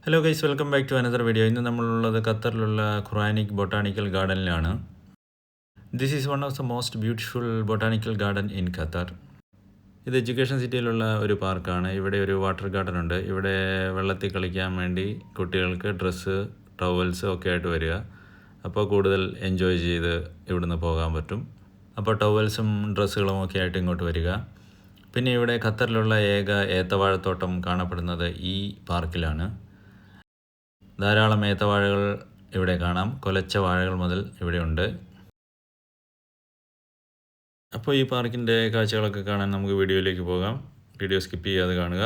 Hello guys, welcome back to another video. ഇന്ന് നമ്മളുള്ളത് ഖത്തറിലുള്ള ഖുറാനിക് ബൊട്ടാണിക്കൽ ഗാർഡനിലാണ്. This is one of the most beautiful botanical garden in Qatar. ഇത് education സിറ്റിയിലുള്ള ഒരു പാർക്കാണ്. ഇവിടെ ഒരു വാട്ടർ ഗാർഡൻ ഉണ്ട്. ഇവിടെ വെള്ളത്തിൽ കളിക്കാൻ വേണ്ടി കുട്ടികൾക്ക് ഡ്രസ്സ്, ടവൽസ് ഒക്കെ ആയിട്ട് വരിക. അപ്പോൾ കൂടുതൽ എൻജോയ് ചെയ്ത് ഇവിടുന്ന് പോകാൻ പറ്റും. അപ്പോൾ ടവൽസും ഡ്രസ്സുകളും ഒക്കെ ആയിട്ട് ഇങ്ങോട്ട് വരിക. പിന്നെ ഇവിടെ ഖത്തറിലുള്ള ഏക ഏത്തവാഴത്തോട്ടം കാണപ്പെടുന്നത് ഈ പാർക്കിലാണ്. ധാരാളം ഏത്തവാഴകൾ ഇവിടെ കാണാം. കൊലച്ച വാഴകൾ മുതൽ ഇവിടെയുണ്ട്. അപ്പോൾ ഈ പാർക്കിൻ്റെ കാഴ്ചകളൊക്കെ കാണാൻ നമുക്ക് വീഡിയോയിലേക്ക് പോകാം. വീഡിയോ സ്കിപ്പ് ചെയ്യാതെ കാണുക.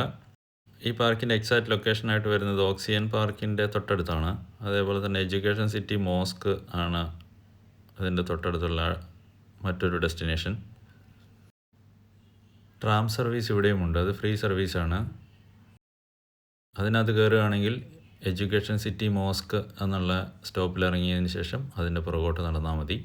ഈ പാർക്കിൻ്റെ എക്സാക്റ്റ് ലൊക്കേഷനായിട്ട് വരുന്നത് ഓക്സിയൻ പാർക്കിൻ്റെ തൊട്ടടുത്താണ്. അതേപോലെ തന്നെ എഡ്യൂക്കേഷൻ സിറ്റി മോസ്ക് ആണ് അതിൻ്റെ തൊട്ടടുത്തുള്ള മറ്റൊരു ഡെസ്റ്റിനേഷൻ. Tram service ഇവിടെയുമുണ്ട്. അത് ഫ്രീ സർവീസാണ്. അതിനകത്ത് കയറുകയാണെങ്കിൽ എഡ്യൂക്കേഷൻ സിറ്റി മോസ്ക് എന്നുള്ള സ്റ്റോപ്പിൽ ഇറങ്ങിയതിന് ശേഷം അതിൻ്റെ പുറകോട്ട് നടന്നാൽ മതി.